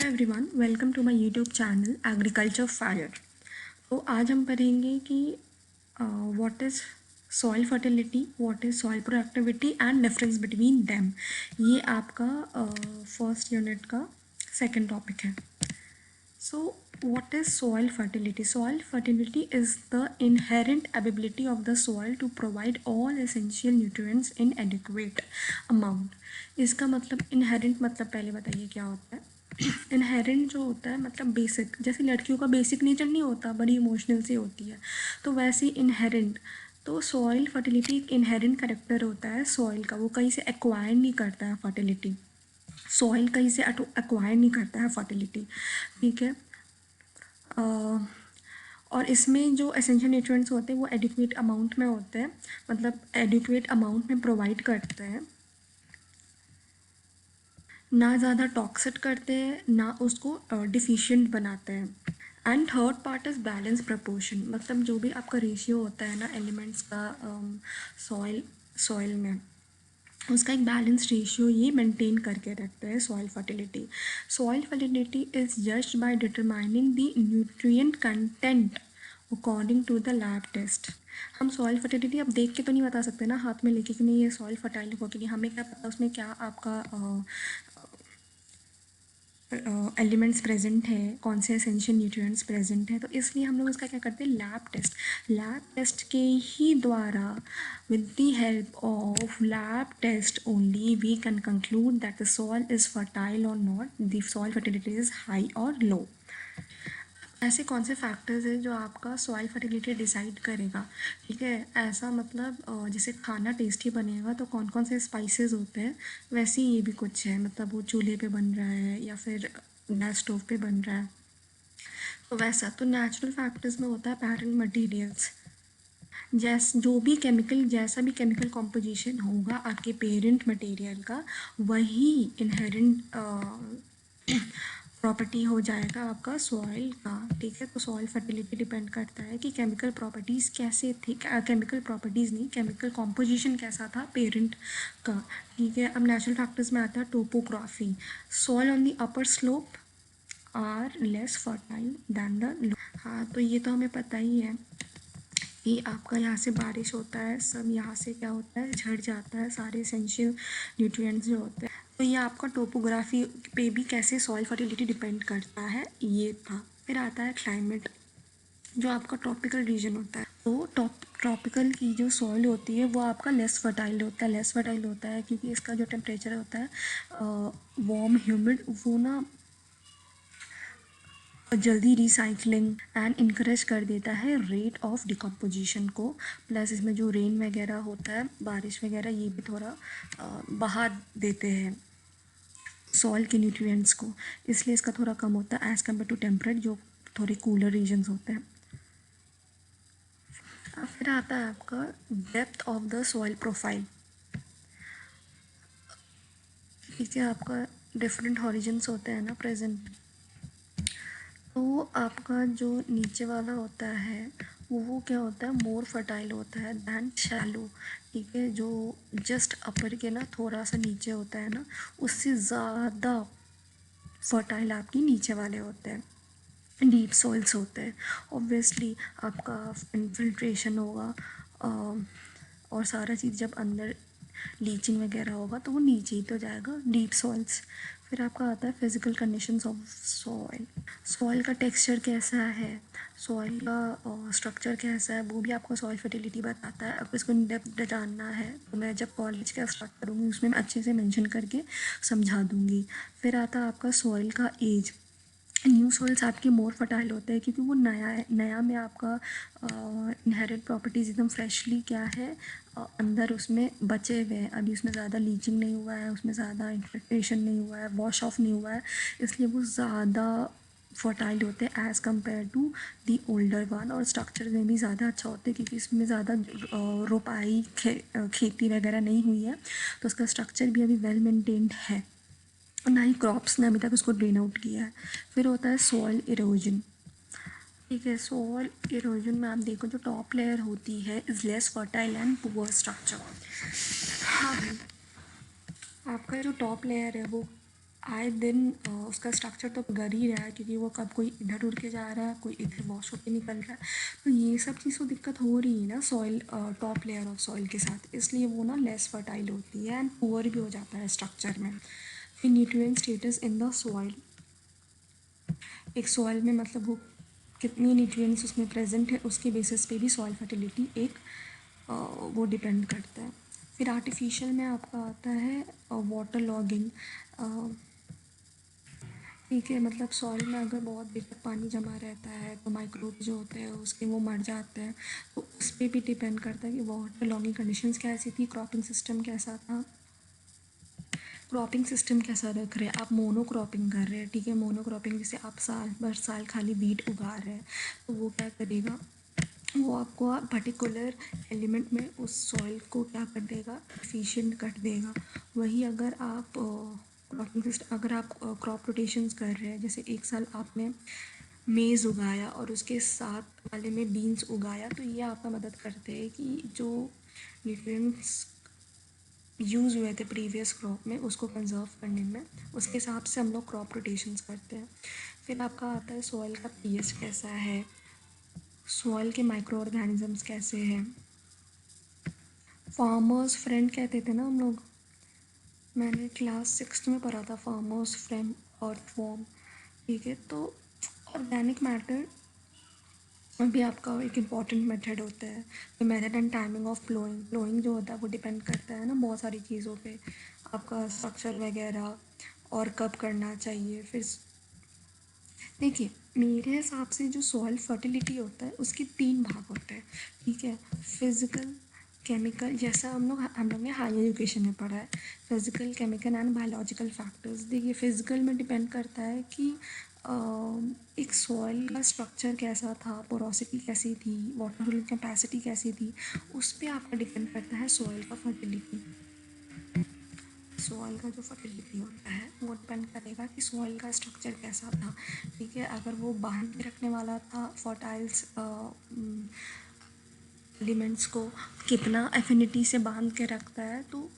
Everyone, welcome to my YouTube channel agriculture fire. तो आज हम पढ़ेंगे कि what is soil fertility, what is soil productivity and difference between them. ये आपका फर्स्ट यूनिट का सेकंड टॉपिक है। So, what is soil fertility? Soil fertility is the inherent ability of the soil to provide all essential nutrients in adequate amount. इसका मतलब inherent मतलब पहले बताइए क्या होता है। इनहेरेंट जो होता है मतलब बेसिक, जैसे लड़कियों का बेसिक नेचर नहीं होता, बड़ी इमोशनल सी होती है, तो वैसे ही इनहेरेंट। तो सॉइल फर्टिलिटी एक इनहेरेंट करेक्टर होता है सॉइल का, वो कहीं से एक्वायर नहीं करता है फर्टिलिटी। सॉइल कहीं से एक्वायर नहीं करता है फर्टिलिटी, ठीक है। और इसमें जो एसेंशियल न्यूट्रिएंट्स होते हैं वो एडिक्वेट अमाउंट में होते हैं, मतलब एडिक्वेट अमाउंट में प्रोवाइड करते हैं, ना ज़्यादा टॉक्सिक करते हैं ना उसको डिफिशिएंट बनाते हैं। And third part is balance proportion, मतलब जो भी आपका रेशियो होता है ना एलिमेंट्स का सॉइल में, उसका एक बैलेंस रेशियो ये मेंटेन करके रखते हैं soil fertility. Soil fertility is judged by determining the nutrient content according to the lab test. हम सॉइल फर्टिलिटी अब देख के तो नहीं बता सकते ना हाथ में लेके कि नहीं ये सॉइल फर्टाइल होगी, हमें क्या पता उसमें क्या आपका एलिमेंट्स प्रेजेंट है, कौन से एसेंशियल न्यूट्रिएंट्स प्रेजेंट है। तो इसलिए हम लोग इसका क्या करते हैं, लैब टेस्ट के ही द्वारा, with the help of lab test only we can conclude that the soil is fertile और not, the soil fertility is high और लो। ऐसे कौन से फैक्टर्स हैं जो आपका सॉइल फर्टिलिटी डिसाइड करेगा, ठीक है। ऐसा मतलब जैसे खाना टेस्टी बनेगा तो कौन कौन से स्पाइसेस होते हैं, वैसे ही ये भी कुछ है, मतलब वो चूल्हे पे बन रहा है या फिर गैस स्टोव पे बन रहा है, तो वैसा। तो नेचुरल फैक्टर्स में होता है पैरेंट मटेरियल्स, जैसा भी केमिकल कॉम्पोजिशन होगा आपके पेरेंट मटेरियल का, वही इनहेरेंट प्रॉपर्टी हो जाएगा आपका सॉइल का, ठीक है। तो सॉइल फर्टिलिटी डिपेंड करता है कि केमिकल प्रॉपर्टीज़ कैसे थी, केमिकल प्रॉपर्टीज़ नहीं, केमिकल कॉम्पोजिशन कैसा था पेरेंट का, ठीक है। अब नेचुरल फैक्टर्स में आता है topography. Soil on the upper slope are less fertile than the low. हाँ, तो ये तो हमें पता ही है कि आपका यहाँ से बारिश होता है, सब यहाँ से क्या होता है, झड़ जाता है सारे एसेंशियल न्यूट्रिएंट्स जो होते हैं। तो ये आपका टोपोग्राफी पे भी कैसे सॉइल फर्टिलिटी डिपेंड करता है, ये था। फिर आता है क्लाइमेट, जो आपका ट्रॉपिकल रीजन होता है, तो ट्रॉपिकल की जो सॉइल होती है वो आपका लेस फर्टाइल होता है क्योंकि इसका जो टेम्परेचर होता है वार्म ह्यूमिड, वो ना जल्दी रिसाइकलिंग एंड इनकरेज कर देता है रेट ऑफ डिकम्पोजिशन को। प्लस इसमें जो रेन वगैरह होता है, बारिश वगैरह, ये भी थोड़ा बहा देते हैं सॉइल के न्यूट्रिएंट्स को, इसलिए इसका थोड़ा कम होता है एज़ कम्पेयर टू टेम्परेट जो थोड़े कूलर रीजन्स होते हैं। फिर आता है आपका depth of the soil profile, ठीक है। आपका डिफरेंट हॉरिजन्स होते हैं ना प्रेजेंट, तो आपका जो नीचे वाला होता है वो क्या होता है, मोर फर्टाइल होता है दैन शैलो, ठीक है। जो जस्ट अपर के ना थोड़ा सा नीचे होता है ना, उससे ज़्यादा फर्टाइल आपकी नीचे वाले होते हैं, डीप सॉइल्स होते हैं। ऑब्वियसली आपका इन्फिल्ट्रेशन होगा और सारा चीज़ जब अंदर लीचिंग वगैरह होगा तो वो नीचे ही तो जाएगा, डीप सॉइल्स। फिर आपका आता है physical conditions of soil, soil का टेक्सचर कैसा है, सॉइल का स्ट्रक्चर कैसा है, वो भी आपको सॉइल फर्टिलिटी बताता है। अब इसको इन डेप्थ जानना है तो मैं जब कॉलेज का स्टार्ट करूँगी उसमें मैं अच्छे से मेंशन करके समझा दूँगी। फिर आता है आपका सॉइल का एज, न्यू सॉइल्स आपके मोर फर्टाइल होते हैं क्योंकि वो नया है, नया में आपका इनहेरेंट प्रॉपर्टीज़ एकदम फ्रेशली क्या है, अंदर उसमें बचे हुए हैं, अभी उसमें ज़्यादा लीचिंग नहीं हुआ है, उसमें ज़्यादा इन्फिल्ट्रेशन नहीं हुआ है, वॉश ऑफ नहीं हुआ है, इसलिए वो ज़्यादा फर्टाइल होते हैं as compared to the older one. और स्ट्रक्चर में भी ज़्यादा अच्छा होता है क्योंकि इसमें ज़्यादा रोपाई खेती वगैरह नहीं हुई है, तो उसका स्ट्रक्चर भी अभी वेल मेंटेन्ड है, ना ही क्रॉप्स ने अभी तक उसको ड्रेन आउट किया है। फिर होता है सॉइल इरोजन, ठीक है। सॉइल इरोजन में आप देखो जो टॉप लेयर होती है is less fertile and poor structure. हाँ, आपका जो टॉप लेयर है वो आए दिन उसका स्ट्रक्चर तो गर ही रहा है, क्योंकि वो कब कोई इधर उड़ के जा रहा है, कोई इधर वॉश होके निकल रहा है। तो ये सब चीज़ को दिक्कत हो रही है ना soil, top layer of soil के साथ, इसलिए वो ना लेस फर्टाइल होती है एंड पुअर भी हो जाता है स्ट्रक्चर में। फिर nutrient status in the soil, एक सॉइल में मतलब वो कितनी न्यूट्रिएंट्स उसमें प्रेजेंट है, उसके बेसिस पे भी सॉइल फर्टिलिटी एक वो डिपेंड करता है। फिर आर्टिफिशियल में आपका आता है वाटर लॉगिंग। ठीक है, मतलब सॉइल में अगर बहुत देर तक पानी जमा रहता है तो माइक्रोब जो होते हैं उसके वो मर जाते हैं। तो उस पर भी डिपेंड करता है कि वाटर लॉगिंग कंडीशंस कैसी थी, क्रॉपिंग सिस्टम कैसा था। क्रॉपिंग सिस्टम कैसा रख रहे हैं आप, मोनोक्रॉपिंग कर रहे हैं, ठीक है, मोनोक्रॉपिंग जैसे आप साल भर साल खाली वीट उगा रहे हैं, तो वो क्या करेगा, वो आपको पर्टिकुलर एलिमेंट में उस सॉइल को क्या कर देगा, एफिशिएंट कर देगा। वही अगर आप क्रॉपिंग सिस्टम, अगर आप क्रॉप रोटेशंस कर रहे हैं, जैसे एक साल आपने मेज़ उगाया और उसके साथ वाले में बीन्स उगाया, तो ये आपका मदद करते हैं कि जो न्यूट्रिएंट्स यूज़ हुए थे प्रीवियस क्रॉप में उसको कंजर्व करने में, उसके हिसाब से हम लोग क्रॉप रोटेशंस करते हैं। फिर आपका आता है सॉइल का पीएच कैसा है, सॉइल के माइक्रो ऑर्गेनिजम्स कैसे हैं। फार्मर्स फ्रेंड कहते थे ना हम लोग, मैंने क्लास 6 में पढ़ा था फार्मर्स फ्रेंड अर्थवॉर्म। ठीक है, तो ऑर्गेनिक मैटर भी आपका एक इम्पॉर्टेंट मेथड होता है। तो method and timing of flowing, flowing जो होता है वो डिपेंड करता है ना बहुत सारी चीज़ों पे, आपका स्ट्रक्चर वगैरह और कब करना चाहिए। फिर देखिए, मेरे हिसाब से जो सॉइल फर्टिलिटी होता है उसके 3 भाग होते हैं। ठीक है, फिज़िकल, केमिकल, जैसा हम लोग ने हायर एजुकेशन में पढ़ा है, physical, chemical and biological factors. देखिए, फिज़िकल में डिपेंड करता है कि एक सॉइल का स्ट्रक्चर कैसा था, पोरोसिटी कैसी थी, वाटर होल्डिंग कैपेसिटी कैसी थी, उस पर आपका डिपेंड करता है सॉइल का फर्टिलिटी। सॉइल का जो फर्टिलिटी होता है वो डिपेंड करेगा कि सॉइल का स्ट्रक्चर कैसा था। ठीक है, अगर वो बांध के रखने वाला था फर्टाइल्स एलिमेंट्स को, कितना एफिनिटी से बांध के रखता है, तो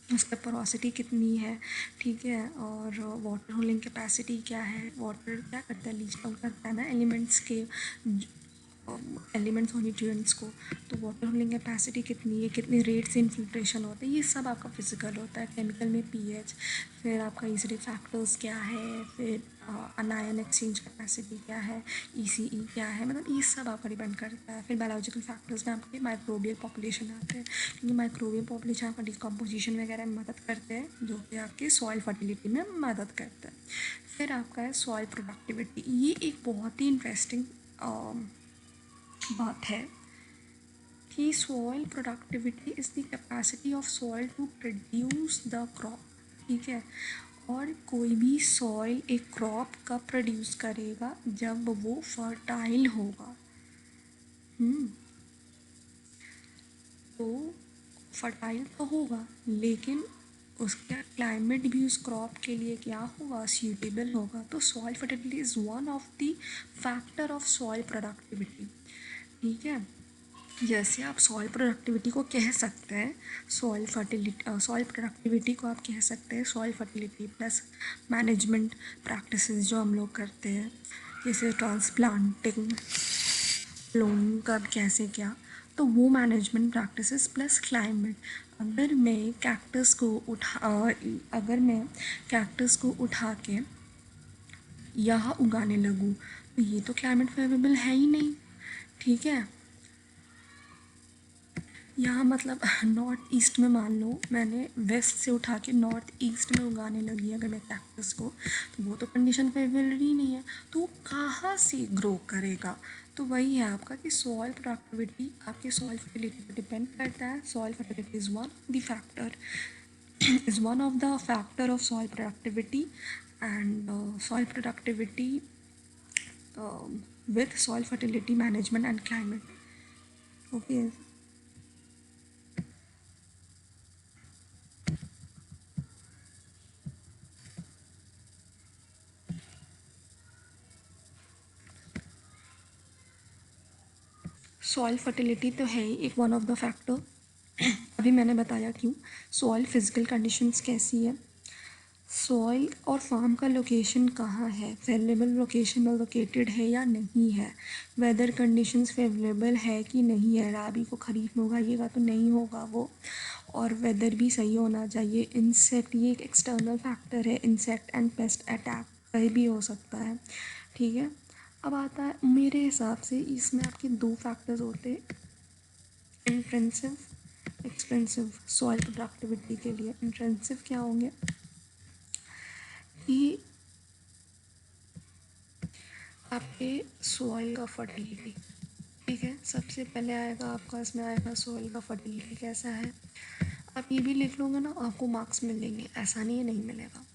उसका पोरोसिटी कितनी है, ठीक है, और वाटर होल्डिंग कैपेसिटी क्या है, वाटर क्या करता है, लीच आउट करता है ना एलिमेंट्स के, एलिमेंट्स और न्यूट्रिएंट्स को। तो वाटर होल्डिंग कैपेसिटी कितनी है, कितने रेट से इन्फिल्ट्रेशन होता है, ये सब आपका फिजिकल होता है। केमिकल में पीएच, फिर आपका ईसीडी फैक्टर्स क्या है, फिर अनायन एक्सचेंज कैपेसिटी क्या है, ईसीई क्या है, मतलब ये सब आपका डिपेंड करता है। फिर बायोलॉजिकल फैक्टर्स में आपके माइक्रोबियल पॉपुलेशन आते हैं, क्योंकि माइक्रोबियल पॉपुलेशन आपका डिकम्पोजिशन वगैरह में मदद करते हैं, जो कि आपके सॉइल फर्टिलिटी में मदद करते हैं। फिर आपका है सॉइल प्रोडक्टिविटी, ये एक बहुत ही इंटरेस्टिंग बात है कि soil productivity is the capacity of soil to produce the crop. ठीक है, और कोई भी सॉइल एक क्रॉप कब प्रोड्यूस करेगा, जब वो फर्टाइल होगा। तो फर्टाइल तो होगा, लेकिन उसका क्लाइमेट भी उस क्रॉप के लिए क्या होगा, सूटेबल होगा। तो soil fertility is one of the factor of soil productivity. ठीक है, जैसे आप सॉइल प्रोडक्टिविटी को कह सकते हैं, सॉइल प्रोडक्टिविटी को आप कह सकते हैं soil fertility plus management practices जो हम लोग करते हैं, जैसे ट्रांसप्लांटिंग, क्लोनिंग कब कैसे क्या, तो वो मैनेजमेंट प्रैक्टिसेस प्लस क्लाइमेट। अगर मैं कैक्टस को उठा के यहाँ उगाने लगूँ, तो ये तो क्लाइमेट फेवरेबल है ही नहीं। ठीक है, यहाँ मतलब नॉर्थ ईस्ट में मान लो मैंने वेस्ट से उठा के नॉर्थ ईस्ट में उगाने लगी अगर मैं कैक्टस को, तो वो तो कंडीशन फेवरेबल ही नहीं है, तो वो कहाँ से ग्रो करेगा। तो वही है आपका कि सॉइल प्रोडक्टिविटी आपके सॉइल फर्टिलिटी पर डिपेंड करता है। Soil fertility is one of the factor of soil productivity, and soil productivity with soil fertility management and climate. Okay. Soil fertility तो है ही एक वन ऑफ द फैक्टर। अभी मैंने बताया क्यों। सॉइल फिजिकल कंडीशंस कैसी है, सॉइल और फार्म का लोकेशन कहाँ है, फेवरेबल लोकेशन में लोकेटेड है या नहीं है, वेदर कंडीशंस फेवरेबल है कि नहीं है, राबी को खरीफ में उगाइएगा तो नहीं होगा वो, और वेदर भी सही होना चाहिए। इंसेक्ट, ये एक एक्सटर्नल फैक्टर है, इंसेक्ट एंड पेस्ट अटैक कहीं भी हो सकता है, ठीक है। अब आता है मेरे हिसाब से इसमें आपके दो फैक्टर्स होते हैं, इंट्रेंसिव एक्सपेंसिव। सॉइल प्रोडक्टिविटी के लिए इंट्रेंसिव क्या होंगे कि आपके सॉइल का फर्टिलिटी, ठीक है। सबसे पहले आएगा आपका, इसमें आएगा सॉइल का फर्टिलिटी कैसा है। आप ये भी लिख लोगे ना, आपको मार्क्स मिलेंगे, ऐसा नहीं है नहीं मिलेगा।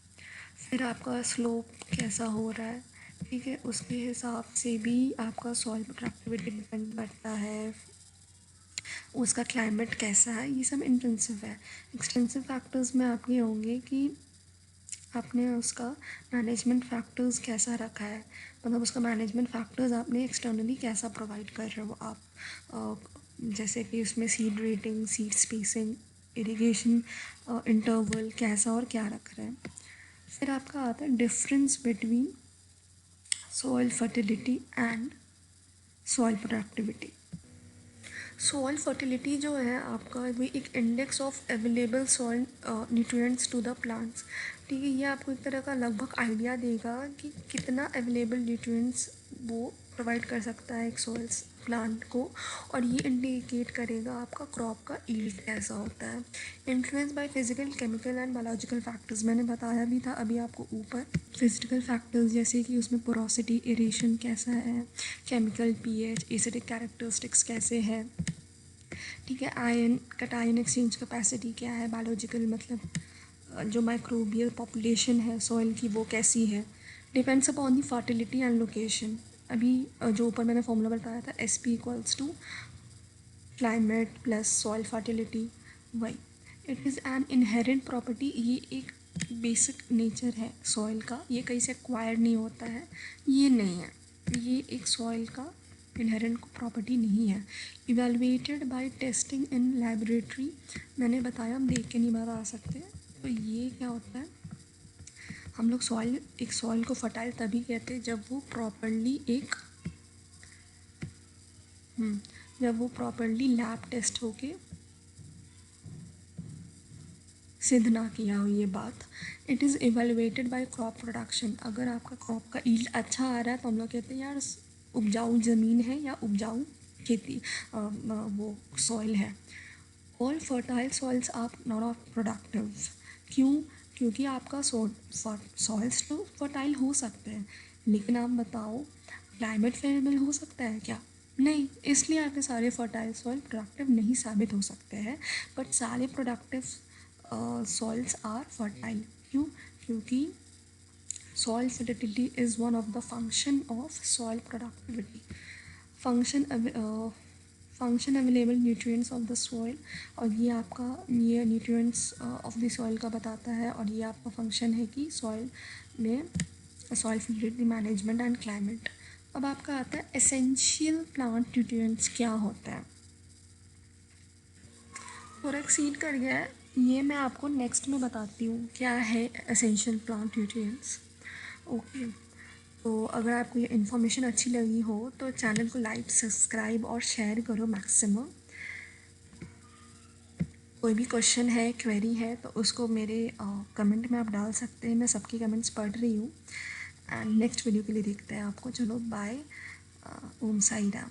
फिर आपका स्लोप कैसा हो रहा है, ठीक है, उसके हिसाब से भी आपका सॉइल प्रोडक्टिविटी डिपेंड करता है। उसका क्लाइमेट कैसा है, ये सब इंटेंसिव है। एक्सटेंसिव फैक्टर्स में आपके होंगे कि आपने उसका मैनेजमेंट फैक्टर्स कैसा रखा है, मतलब उसका मैनेजमेंट फैक्टर्स आपने एक्सटर्नली कैसा प्रोवाइड कर रहे हो आप, जैसे कि उसमें seed rating, seed spacing, irrigation interval कैसा और क्या रख रहे हैं। फिर आपका आता है difference between soil fertility and soil productivity. Soil fertility जो है आपका, वो एक index of available soil nutrients to the plants, ठीक है। ये आपको एक तरह का लगभग आइडिया देगा कि कितना अवेलेबल न्यूट्रिएंट्स वो प्रोवाइड कर सकता है एक सॉइल्स प्लांट को, और ये इंडिकेट करेगा आपका क्रॉप का यील्ड कैसा होता है। Influence by physical, chemical and biological factors, मैंने बताया भी था अभी आपको ऊपर। फिजिकल फैक्टर्स जैसे कि उसमें पोरोसिटी, एरेशन कैसा है, केमिकल पीएच, एसिडिक कैरेक्टरिस्टिक्स कैसे है, ठीक है। आयन कटायन एक्सचेंज कैपेसिटी क्या है, बायोलॉजिकल मतलब जो माइक्रोबियल पॉपुलेशन है सॉइल की वो कैसी है। Depends upon the fertility and location. अभी जो ऊपर मैंने फॉर्मूला बताया था, S P equals to climate plus soil fertility, वही। It is an inherent property, ये एक बेसिक नेचर है सॉइल का, ये कहीं से एक्वायर्ड नहीं होता है, ये नहीं है, ये एक सॉइल का इनहेरेंट प्रॉपर्टी नहीं है। Evaluated by testing in laboratory, मैंने बताया हम देख के नहीं बता सकते। तो ये क्या होता है, हम लोग सॉइल, एक सॉइल को फर्टाइल तभी कहते हैं जब वो प्रॉपरली एक जब वो प्रॉपरली लैब टेस्ट होके सिद्ध ना किया हो ये बात। It is evaluated by crop production, अगर आपका क्रॉप का ईल्ड अच्छा आ रहा है तो हम लोग कहते हैं यार उपजाऊ ज़मीन है या उपजाऊ खेती वो सॉइल है। All fertile soils are not of productive, क्यों, क्योंकि आपका सॉइल्स तो फर्टाइल हो सकते हैं, लेकिन आप बताओ क्लाइमेट फेवरेबल हो सकता है क्या, नहीं, इसलिए आपके सारे फर्टाइल सॉइल प्रोडक्टिव नहीं साबित हो सकते हैं। बट सारे प्रोडक्टिव सॉइल्स आर फर्टाइल, क्यों, क्योंकि soil fertility is one of the function of soil productivity. Function function available nutrients of the soil, और ये आपका ये न्यूट्रिएंट्स ऑफ द सॉइल का बताता है, और ये आपका फंक्शन है कि सॉइल में soil fertility management and climate. अब आपका आता है एसेंशियल प्लांट न्यूट्रिएंट्स क्या होता है। थोड़ा एक्सीड कर गया है, ये मैं आपको नेक्स्ट में बताती हूँ क्या है एसेंशियल प्लांट न्यूट्रिएंट्स। ओके, तो अगर आपको ये इन्फॉर्मेशन अच्छी लगी हो तो चैनल को लाइक, सब्सक्राइब और शेयर करो मैक्सिमम। कोई भी क्वेश्चन है, क्वेरी है तो उसको मेरे कमेंट में आप डाल सकते हैं, मैं सबकी कमेंट्स पढ़ रही हूँ। एंड नेक्स्ट वीडियो के लिए देखते हैं आपको, चलो बाय, ओम साई राम।